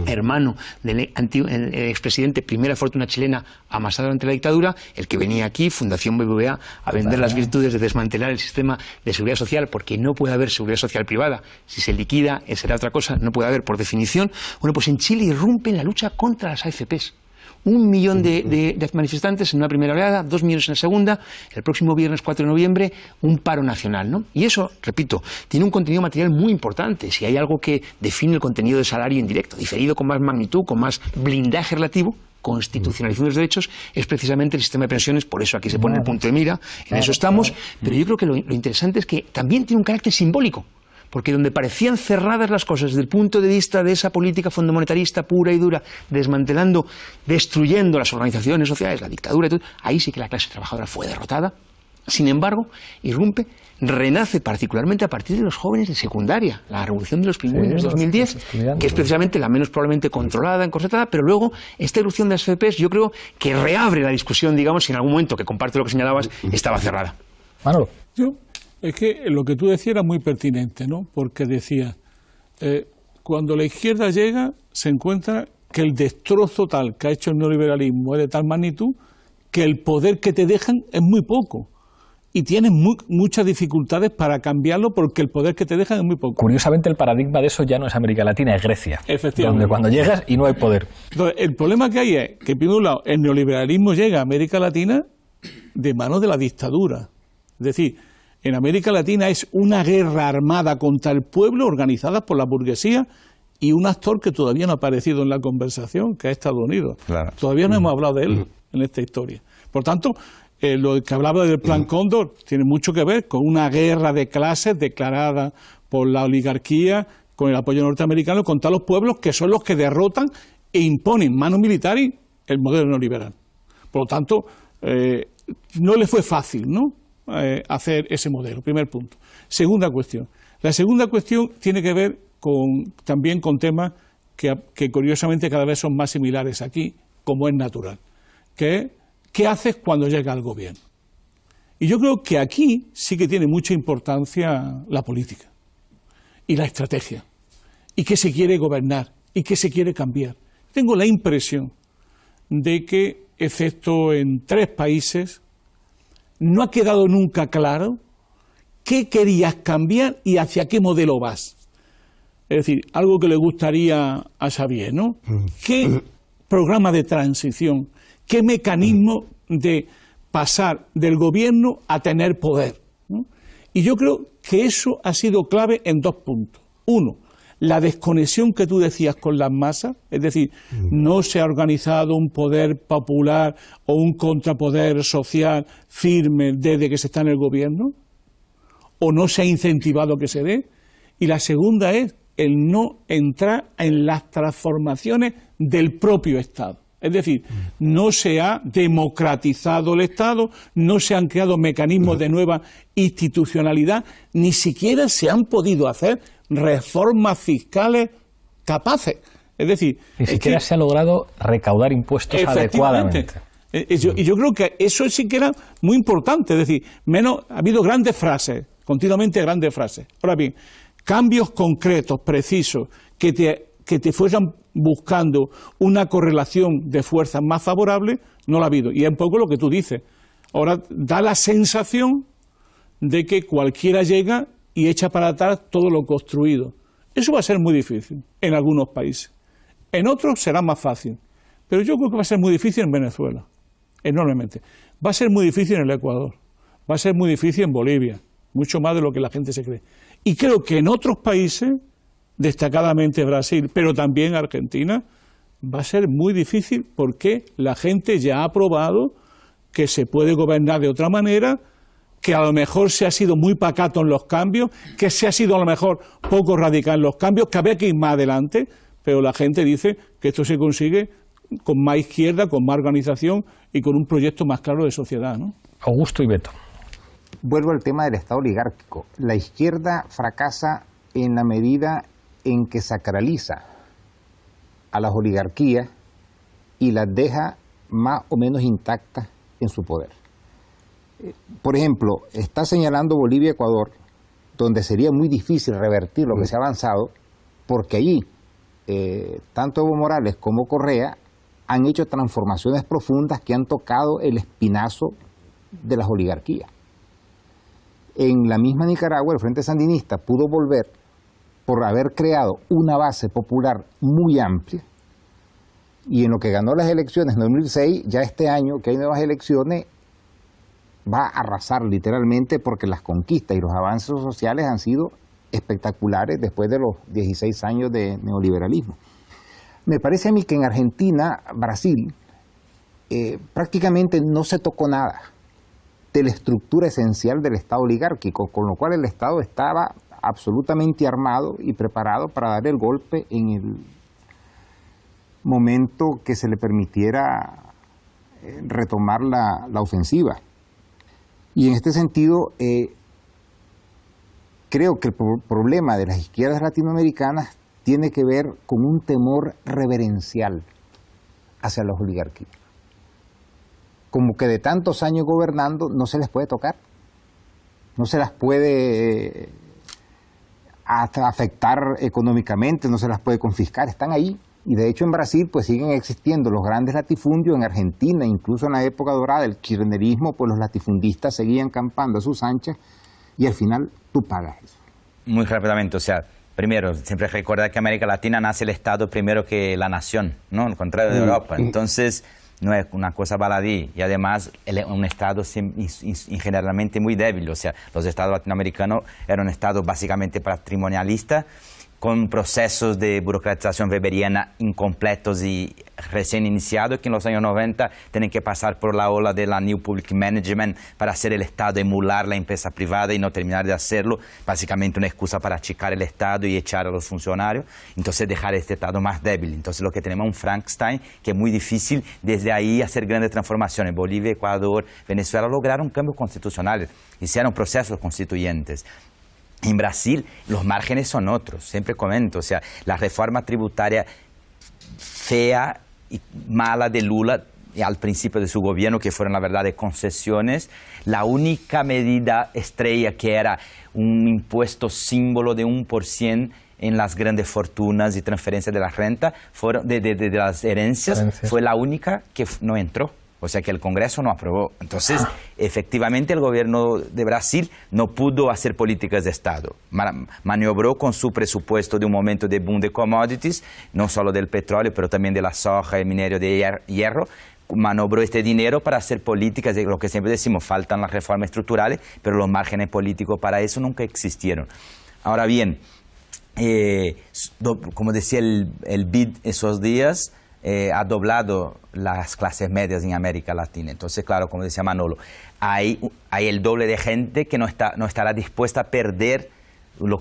Speaker 5: hermano del expresidente, primera fortuna chilena amasada ante la dictadura, el que venía aquí, Fundación BBVA, a vender las virtudes de desmantelar el sistema de seguridad social, porque no puede haber seguridad social privada. Si se liquida, será otra cosa, no puede haber por definición. Bueno, pues en Chile irrumpe en la lucha contra las AFPs. 1 millón de manifestantes en una primera oleada, 2 millones en la segunda, el próximo viernes 4 de noviembre, un paro nacional, ¿no? Y eso, repito, tiene un contenido material muy importante. Si hay algo que define el contenido del salario indirecto, diferido con más magnitud, con más blindaje relativo, constitucionalización de los derechos, es precisamente el sistema de pensiones. Por eso aquí se pone el punto de mira, en eso estamos, pero yo creo que lo interesante es que también tiene un carácter simbólico, porque donde parecían cerradas las cosas desde el punto de vista de esa política fondomonetarista pura y dura, desmantelando, destruyendo las organizaciones sociales, la dictadura y todo, ahí sí que la clase trabajadora fue derrotada. Sin embargo, irrumpe, renace particularmente a partir de los jóvenes de secundaria, la revolución de los pingüinos de 2010, que es precisamente la menos probablemente controlada, encorsetada, pero luego esta erupción de las FPs yo creo que reabre la discusión, digamos, si en algún momento, que comparto lo que señalabas, estaba cerrada.
Speaker 1: Manolo.
Speaker 4: Es que lo que tú decías era muy pertinente, ¿no? Porque decía, cuando la izquierda llega, se encuentra que el destrozo tal que ha hecho el neoliberalismo es de tal magnitud que el poder que te dejan es muy poco. Y tienes muchas dificultades para cambiarlo porque el poder que te dejan es muy poco.
Speaker 1: Curiosamente, el paradigma de eso ya no es América Latina, es Grecia.
Speaker 4: Efectivamente.
Speaker 1: Donde cuando llegas y no hay poder.
Speaker 4: Entonces, el problema que hay es que, por un lado, el neoliberalismo llega a América Latina de manos de la dictadura. Es decir, en América Latina es una guerra armada contra el pueblo organizada por la burguesía y un actor que todavía no ha aparecido en la conversación, que es Estados Unidos.
Speaker 6: Claro.
Speaker 4: Todavía no hemos hablado de él en esta historia. Por tanto, lo que hablaba del Plan Cóndor tiene mucho que ver con una guerra de clases declarada por la oligarquía, con el apoyo norteamericano, contra los pueblos que son los que derrotan e imponen mano militar y el modelo neoliberal. Por lo tanto, no le fue fácil, ¿no?, hacer ese modelo, primer punto. Segunda cuestión. La segunda cuestión tiene que ver también con temas que curiosamente cada vez son más similares aquí, como es natural, que es ¿qué haces cuando llega al gobierno? Y yo creo que aquí sí que tiene mucha importancia la política y la estrategia, y que se quiere gobernar, y que se quiere cambiar. Tengo la impresión de que, excepto en 3 países, no ha quedado nunca claro qué querías cambiar y hacia qué modelo vas. Es decir, algo que le gustaría a Xavier, ¿no? ¿Qué programa de transición, qué mecanismo de pasar del gobierno a tener poder, ¿no? Y yo creo que eso ha sido clave en 2 puntos. Uno, la desconexión que tú decías con las masas, es decir, no se ha organizado un poder popular o un contrapoder social firme desde que se está en el gobierno, o no se ha incentivado que se dé. Y la segunda es el no entrar en las transformaciones del propio Estado. Es decir, no se ha democratizado el Estado, no se han creado mecanismos de nueva institucionalidad, ni siquiera se han podido hacer reformas fiscales capaces. Es decir,
Speaker 1: ni siquiera se ha logrado recaudar impuestos adecuadamente.
Speaker 4: Y yo creo que eso sí que era muy importante. Es decir, ha habido grandes frases, continuamente grandes frases. Ahora bien, cambios concretos, precisos, que te fueran buscando una correlación de fuerzas más favorable, no la ha habido. Y es un poco lo que tú dices. Ahora da la sensación de que cualquiera llega y echa para atrás todo lo construido. Eso va a ser muy difícil en algunos países. En otros será más fácil. Pero yo creo que va a ser muy difícil en Venezuela, enormemente. Va a ser muy difícil en el Ecuador. Va a ser muy difícil en Bolivia, mucho más de lo que la gente se cree. Y creo que en otros países, destacadamente Brasil, pero también Argentina, va a ser muy difícil porque la gente ya ha probado que se puede gobernar de otra manera, que a lo mejor se ha sido muy pacato en los cambios, que se ha sido a lo mejor poco radical en los cambios, que había que ir más adelante, pero la gente dice que esto se consigue con más izquierda, con más organización y con un proyecto más claro de sociedad, ¿no?
Speaker 1: Augusto y Beto.
Speaker 8: Vuelvo al tema del Estado oligárquico. La izquierda fracasa en la medida en que sacraliza a las oligarquías y las deja más o menos intactas en su poder. Por ejemplo, está señalando Bolivia y Ecuador, donde sería muy difícil revertir lo que se ha avanzado, porque allí tanto Evo Morales como Correa han hecho transformaciones profundas que han tocado el espinazo de las oligarquías. En la misma Nicaragua, el Frente Sandinista pudo volver por haber creado una base popular muy amplia, y en lo que ganó las elecciones en 2006, ya este año que hay nuevas elecciones, va a arrasar literalmente, porque las conquistas y los avances sociales han sido espectaculares después de los 16 años de neoliberalismo. Me parece a mí que en Argentina, Brasil, prácticamente no se tocó nada de la estructura esencial del Estado oligárquico, con lo cual el Estado estaba absolutamente armado y preparado para dar el golpe en el momento que se le permitiera retomar la ofensiva. Y en este sentido, creo que el problema de las izquierdas latinoamericanas tiene que ver con un temor reverencial hacia las oligarquías. Como que de tantos años gobernando no se les puede tocar, no se las puede afectar económicamente, no se las puede confiscar, están ahí. Y de hecho en Brasil pues siguen existiendo los grandes latifundios, en Argentina, incluso en la época dorada del kirchnerismo, pues los latifundistas seguían campando a sus anchas, y al final tú pagas eso.
Speaker 6: Muy rápidamente, o sea, primero, siempre recordar que América Latina nace el Estado primero que la nación, ¿no? Al contrario de Europa. Entonces, no es una cosa baladí, y además un Estado generalmente muy débil. O sea, los Estados latinoamericanos eran Estados básicamente patrimonialistas, con procesos de burocratización weberiana incompletos y recién iniciados, que en los años 90 tienen que pasar por la ola de la New Public Management para hacer el Estado emular la empresa privada y no terminar de hacerlo, básicamente una excusa para achicar el Estado y echar a los funcionarios, entonces dejar este Estado más débil. Entonces lo que tenemos es un Frankenstein que es muy difícil desde ahí hacer grandes transformaciones. Bolivia, Ecuador, Venezuela lograron cambios constitucionales, hicieron procesos constituyentes. En Brasil los márgenes son otros, siempre comento, o sea, la reforma tributaria fea y mala de Lula al principio de su gobierno, que fueron la verdad de concesiones, la única medida estrella, que era un impuesto símbolo de 1% en las grandes fortunas y transferencias de la renta, de las herencias, fue la única que no entró. O sea que el Congreso no aprobó. Entonces, efectivamente, el gobierno de Brasil no pudo hacer políticas de Estado. Maniobró con su presupuesto de un momento de boom de commodities, no solo del petróleo, pero también de la soja, el minerio de hierro. Maniobró este dinero para hacer políticas, de lo que siempre decimos, faltan las reformas estructurales, pero los márgenes políticos para eso nunca existieron. Ahora bien, como decía el BID esos días, ha doblado las clases medias en América Latina. Entonces, claro, como decía Manolo, hay el doble de gente que no estará dispuesta a perder lo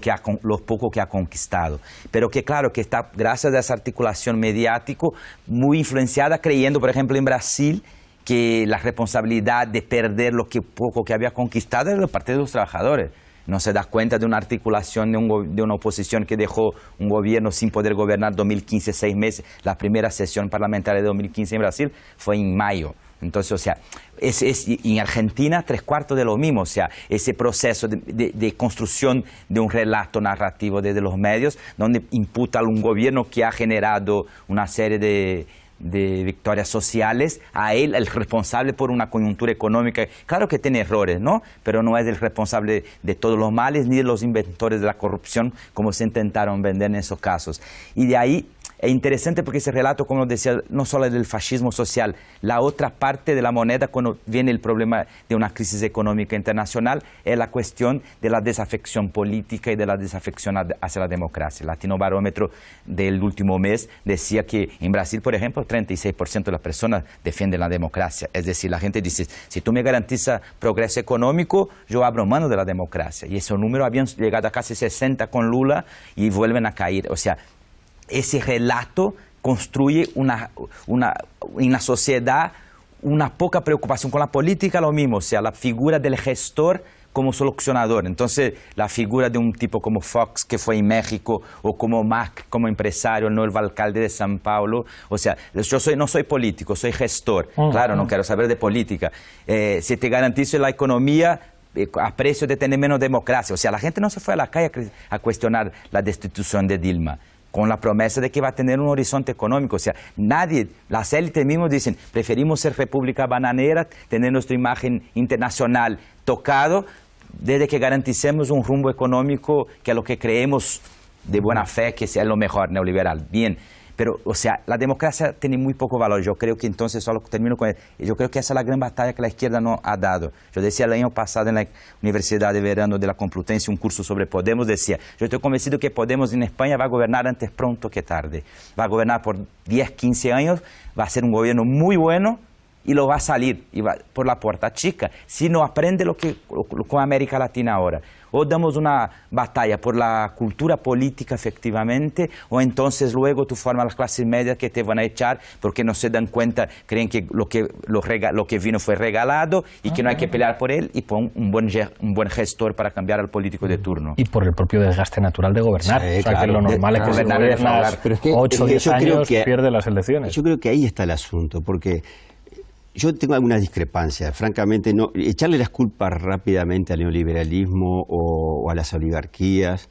Speaker 6: poco que ha conquistado. Pero que, claro, que está, gracias a esa articulación mediática, muy influenciada, creyendo, por ejemplo, en Brasil, que la responsabilidad de perder lo poco que había conquistado era de parte de los trabajadores. No se da cuenta de una articulación de una oposición que dejó un gobierno sin poder gobernar 2015, 6 meses. La primera sesión parlamentaria de 2015 en Brasil fue en mayo. Entonces, o sea, en Argentina 3/4 de lo mismo. O sea, ese proceso de construcción de un relato narrativo desde los medios, donde imputa a un gobierno que ha generado una serie de victorias sociales, a él el responsable por una coyuntura económica. Claro que tiene errores, ¿no? Pero no es el responsable de todos los males ni de los inventores de la corrupción, como se intentaron vender en esos casos. Y de ahí es interesante porque ese relato, como decía, no solo es del fascismo social, la otra parte de la moneda cuando viene el problema de una crisis económica internacional es la cuestión de la desafección política y de la desafección hacia la democracia. El Latinobarómetro del último mes decía que en Brasil, por ejemplo, 36% de las personas defienden la democracia. Es decir, la gente dice, si tú me garantizas progreso económico, yo abro mano de la democracia. Y ese número habían llegado a casi 60 con Lula y vuelven a caer. O sea, ese relato construye en la sociedad una poca preocupación con la política, lo mismo, o sea, la figura del gestor como solucionador. Entonces, la figura de un tipo como Fox, que fue en México, o como Mac, como empresario, el nuevo alcalde de São Paulo. O sea, yo no soy político, soy gestor. Claro, no quiero saber de política. Si te garantizo la economía, a precio de tener menos democracia. O sea, la gente no se fue a la calle a cuestionar la destitución de Dilma, con la promesa de que va a tener un horizonte económico. O sea, nadie, las élites mismos dicen, preferimos ser república bananera, tener nuestra imagen internacional tocado, desde que garanticemos un rumbo económico que es lo que creemos de buena fe que sea lo mejor, neoliberal. Bien, pero, o sea, la democracia tiene muy poco valor. Yo creo que entonces, solo termino con eso, yo creo que esa es la gran batalla que la izquierda no ha dado. Yo decía el año pasado en la Universidad de Verano de la Complutense, un curso sobre Podemos, decía, yo estoy convencido que Podemos en España va a gobernar antes pronto que tarde. Va a gobernar por 10, 15 años, va a ser un gobierno muy bueno, y lo va a salir y va por la puerta chica si no aprende lo que con América Latina ahora. O damos una batalla por la cultura política efectivamente, o entonces luego tú formas las clases medias que te van a echar porque no se dan cuenta, creen que lo que vino fue regalado y que no hay que pelear por él, y pon un buen gestor para cambiar al político de turno.
Speaker 1: Y por el propio desgaste natural de gobernar.
Speaker 3: Sí,
Speaker 1: o sea,
Speaker 3: claro,
Speaker 1: que lo normal es que
Speaker 3: gobernar
Speaker 1: se gobiernas 8 o 10 años, pierde las elecciones.
Speaker 3: Yo creo que ahí está el asunto, porque yo tengo algunas discrepancias, francamente, no echarle las culpas rápidamente al neoliberalismo o a las oligarquías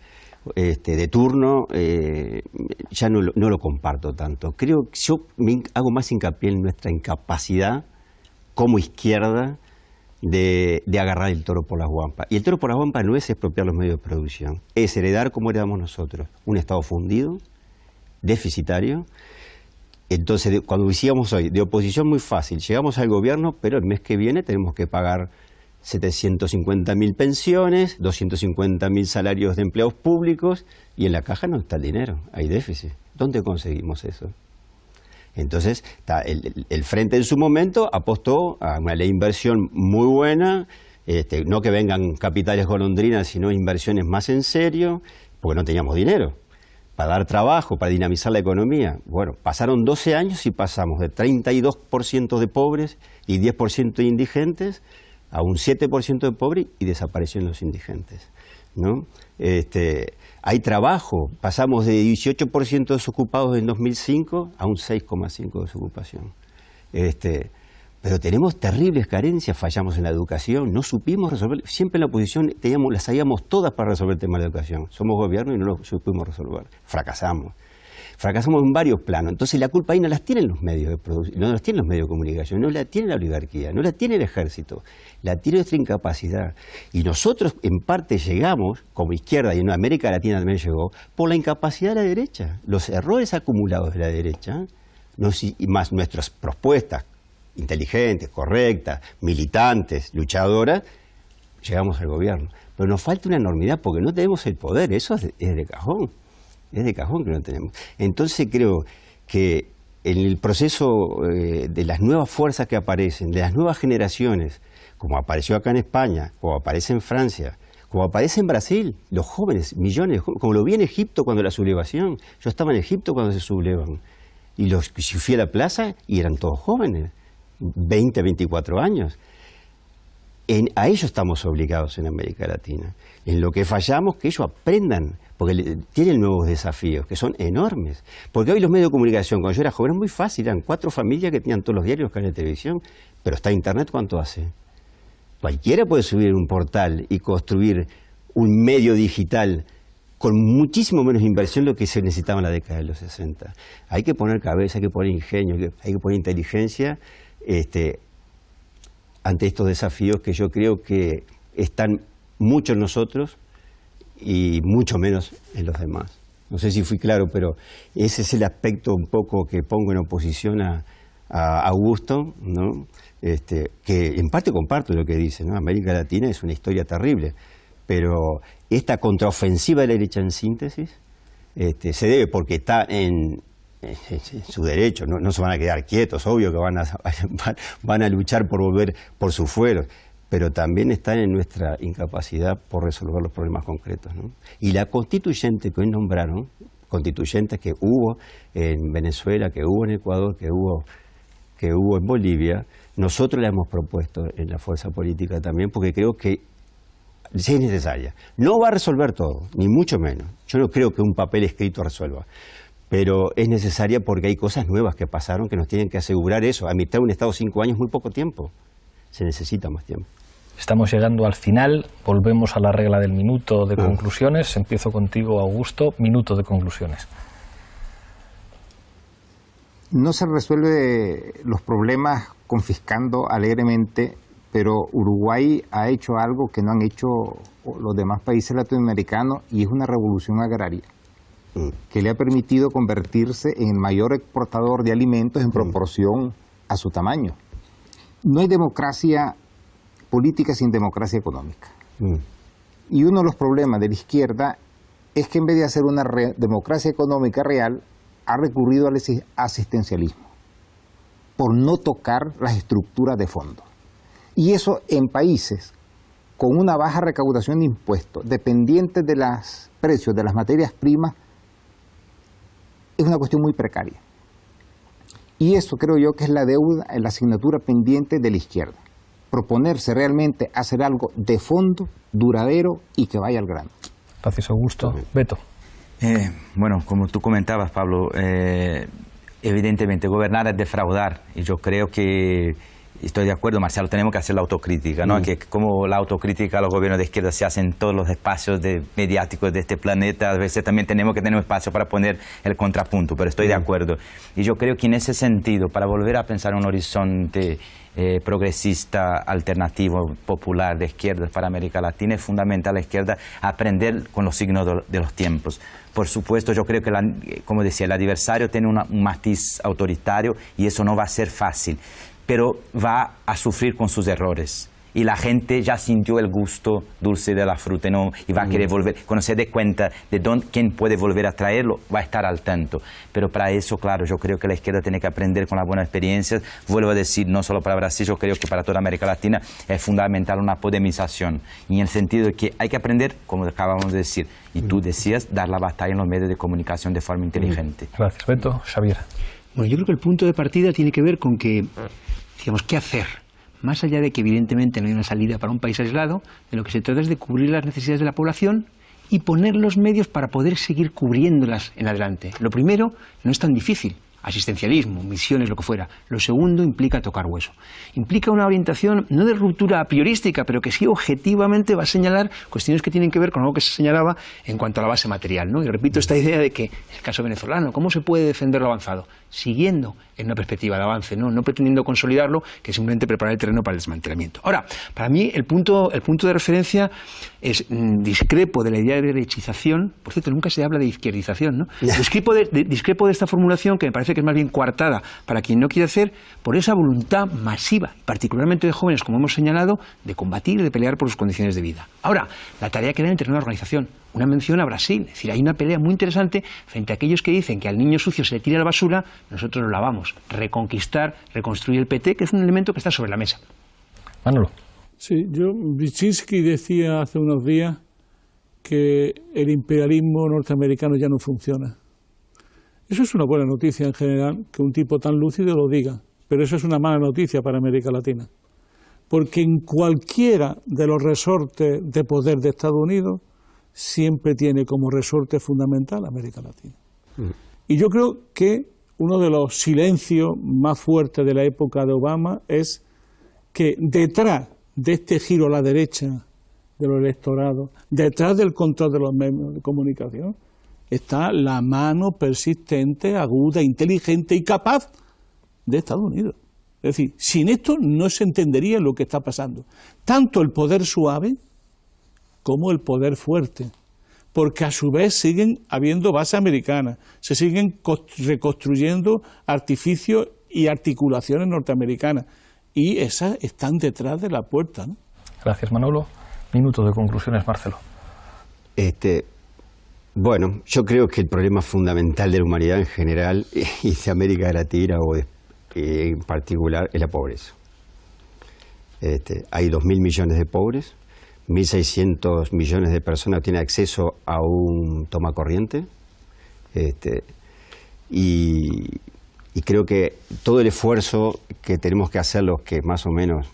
Speaker 3: de turno, ya no lo comparto tanto. Creo que yo hago más hincapié en nuestra incapacidad como izquierda de agarrar el toro por las guampas. Y el toro por las guampas no es expropiar los medios de producción, es heredar como heredamos nosotros, un Estado fundido, deficitario. Entonces, cuando decíamos hoy, de oposición muy fácil, llegamos al gobierno, pero el mes que viene tenemos que pagar 750.000 pensiones, 250.000 salarios de empleados públicos, y en la caja no está el dinero, hay déficit. ¿Dónde conseguimos eso? Entonces, el Frente en su momento apostó a una ley de inversión muy buena, no que vengan capitales golondrinas, sino inversiones más en serio, porque no teníamos dinero para dar trabajo, para dinamizar la economía. Bueno, pasaron 12 años y pasamos de 32% de pobres y 10% de indigentes a un 7% de pobres, y desaparecieron los indigentes, ¿no? Hay trabajo, pasamos de 18% de desocupados en 2005 a un 6,5% de desocupación. Pero tenemos terribles carencias, fallamos en la educación, no supimos resolver, siempre en la oposición las sabíamos todas para resolver el tema de la educación. Somos gobierno y no lo supimos resolver, fracasamos en varios planos. Entonces la culpa ahí no las tienen los medios de producción, no las tienen los medios de comunicación, no la tiene la oligarquía, no la tiene el ejército, la tiene nuestra incapacidad. Y nosotros en parte llegamos, como izquierda, y en América Latina también llegó, por la incapacidad de la derecha, los errores acumulados de la derecha, y más nuestras propuestas inteligentes, correctas, militantes, luchadoras, llegamos al gobierno. Pero nos falta una enormidad porque no tenemos el poder, eso es de cajón, es de cajón que no tenemos. Entonces creo que en el proceso de las nuevas fuerzas que aparecen, de las nuevas generaciones, como apareció acá en España, como aparece en Francia, como aparece en Brasil, los jóvenes, millones, como lo vi en Egipto cuando la sublevación, yo estaba en Egipto cuando se sublevan, y si fui a la plaza y eran todos jóvenes, 20, 24 años. A ellos estamos obligados en América Latina. En lo que fallamos, que ellos aprendan, porque tienen nuevos desafíos, que son enormes. Porque hoy los medios de comunicación, cuando yo era joven, era muy fácil, eran 4 familias que tenían todos los diarios, canales de televisión, pero está Internet, ¿cuánto hace? Cualquiera puede subir un portal y construir un medio digital con muchísimo menos inversión de lo que se necesitaba en la década de los 60. Hay que poner cabeza, hay que poner ingenio, hay que poner inteligencia ante estos desafíos que yo creo que están mucho en nosotros y mucho menos en los demás. No sé si fui claro, pero ese es el aspecto un poco que pongo en oposición a Augusto, ¿no? Que en parte comparto lo que dice, ¿no? América Latina es una historia terrible, pero esta contraofensiva de la derecha en síntesis se debe porque está en su derecho, no se van a quedar quietos, obvio que van a luchar por volver por sus fueros, pero también están en nuestra incapacidad por resolver los problemas concretos, ¿no? Y la constituyente que hoy nombraron, constituyentes que hubo en Venezuela, que hubo en Ecuador, que hubo en Bolivia, nosotros la hemos propuesto en la fuerza política también, porque creo que sí es necesaria. No va a resolver todo, ni mucho menos. Yo no creo que un papel escrito resuelva, pero es necesaria porque hay cosas nuevas que pasaron que nos tienen que asegurar eso. A mitad de un Estado 5 años es muy poco tiempo, se necesita más tiempo.
Speaker 1: Estamos llegando al final, volvemos a la regla del minuto de conclusiones. Empiezo contigo, Augusto, minuto de conclusiones.
Speaker 8: No se resuelve los problemas confiscando alegremente, pero Uruguay ha hecho algo que no han hecho los demás países latinoamericanos, y es una revolución agraria que le ha permitido convertirse en el mayor exportador de alimentos en proporción a su tamaño. No hay democracia política sin democracia económica. Y uno de los problemas de la izquierda es que en vez de hacer una democracia económica real, ha recurrido al asistencialismo por no tocar las estructuras de fondo. Y eso en países con una baja recaudación de impuestos, dependientes de los precios de las materias primas, es una cuestión muy precaria. Y eso creo yo que es la deuda, la asignatura pendiente de la izquierda. Proponerse realmente hacer algo de fondo, duradero y que vaya al grano.
Speaker 1: Gracias, Augusto. Beto.
Speaker 6: Bueno, como tú comentabas, Pablo, evidentemente gobernar es defraudar, y yo creo que estoy de acuerdo, Marcelo, tenemos que hacer la autocrítica, ¿no? Que como la autocrítica a los gobiernos de izquierda se hace en todos los espacios mediáticos de este planeta, a veces también tenemos que tener un espacio para poner el contrapunto, pero estoy de acuerdo. Y yo creo que en ese sentido, para volver a pensar en un horizonte progresista, alternativo, popular, de izquierda para América Latina, es fundamental a la izquierda aprender con los signos de los tiempos. Por supuesto, yo creo que, como decía, el adversario tiene un matiz autoritario y eso no va a ser fácil, pero va a sufrir con sus errores. Y la gente ya sintió el gusto dulce de la fruta, ¿no? Y va a querer volver. Cuando se dé cuenta de quién puede volver a traerlo, va a estar al tanto. Pero para eso, claro, yo creo que la izquierda tiene que aprender con las buenas experiencias. Vuelvo a decir, no solo para Brasil, yo creo que para toda América Latina es fundamental una podemización. Y en el sentido de que hay que aprender, como acabamos de decir, y tú decías, dar la batalla en los medios de comunicación de forma inteligente.
Speaker 1: Gracias, Beto. Xavier.
Speaker 5: Bueno, yo creo que el punto de partida tiene que ver con que, digamos, ¿qué hacer? Más allá de que evidentemente no hay una salida para un país aislado, de lo que se trata es de cubrir las necesidades de la población y poner los medios para poder seguir cubriéndolas en adelante. Lo primero no es tan difícil, asistencialismo, misiones, lo que fuera. Lo segundo implica tocar hueso. Implica una orientación no de ruptura a priorística, pero que sí objetivamente va a señalar cuestiones que tienen que ver con algo que se señalaba en cuanto a la base material, ¿no? Y repito esta idea de que, en el caso venezolano, ¿cómo se puede defender lo avanzado? Siguiendo en una perspectiva de avance, no pretendiendo consolidarlo, que simplemente preparar el terreno para el desmantelamiento. Ahora, para mí el punto de referencia es discrepo de la idea de derechización. Por cierto, nunca se habla de izquierdización, ¿no? Discrepo de esta formulación, que me parece que es más bien coartada para quien no quiere hacer, por esa voluntad masiva, particularmente de jóvenes, como hemos señalado, de combatir, de pelear por sus condiciones de vida. Ahora, la tarea queda en el terreno de la organización. Una mención a Brasil, es decir, hay una pelea muy interesante frente a aquellos que dicen que al niño sucio se le tira a la basura, nosotros lo lavamos. Reconquistar, reconstruir el PT, que es un elemento que está sobre la mesa.
Speaker 1: Manolo.
Speaker 4: Sí, Wyszynski decía hace unos días que el imperialismo norteamericano ya no funciona. Eso es una buena noticia en general, que un tipo tan lúcido lo diga, pero eso es una mala noticia para América Latina. Porque en cualquiera de los resortes de poder de Estados Unidos siempre tiene como resorte fundamental América Latina. Y yo creo que uno de los silencios más fuertes de la época de Obama es que detrás de este giro a la derecha de los electorados, detrás del control de los medios de comunicación, está la mano persistente, aguda, inteligente y capaz de Estados Unidos. Es decir, sin esto no se entendería lo que está pasando. Tanto el poder suave como el poder fuerte. Porque a su vez siguen habiendo bases americanas, se siguen reconstruyendo artificios y articulaciones norteamericanas. Y esas están detrás de la puerta, ¿no?
Speaker 1: Gracias, Manolo. Minuto de conclusiones, Marcelo.
Speaker 3: Bueno, yo creo que el problema fundamental de la humanidad en general y de América Latina o en particular es la pobreza. Hay 2.000 millones de pobres, 1.600 millones de personas tienen acceso a un tomacorriente, Y creo que todo el esfuerzo que tenemos que hacer los que más o menos,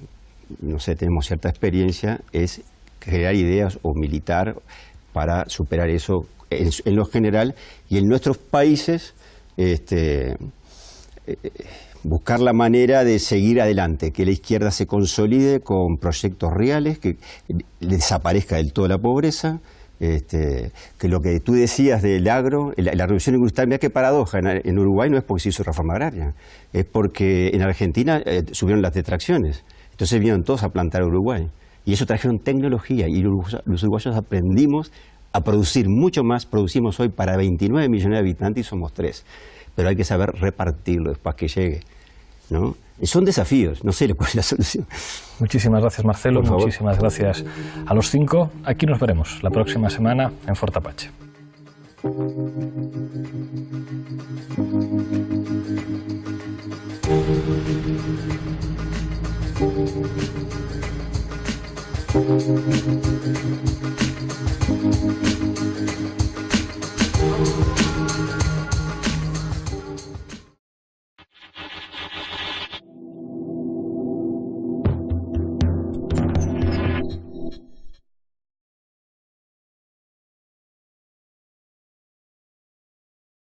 Speaker 3: no sé, tenemos cierta experiencia, es crear ideas o militar para superar eso en lo general, y en nuestros países buscar la manera de seguir adelante, que la izquierda se consolide con proyectos reales, que desaparezca del todo la pobreza, que lo que tú decías del agro, la revolución industrial, mira qué paradoja, en Uruguay no es porque se hizo reforma agraria, es porque en Argentina subieron las detracciones, entonces vinieron todos a plantar a Uruguay, y eso trajeron tecnología, y los uruguayos aprendimos a producir mucho más. Producimos hoy para 29 millones de habitantes y somos 3, pero hay que saber repartirlo para que llegue, ¿no? Son desafíos, no sé cuál es la solución.
Speaker 1: Muchísimas gracias, Marcelo, muchísimas gracias a los 5. Aquí nos veremos la próxima semana en Fort Apache.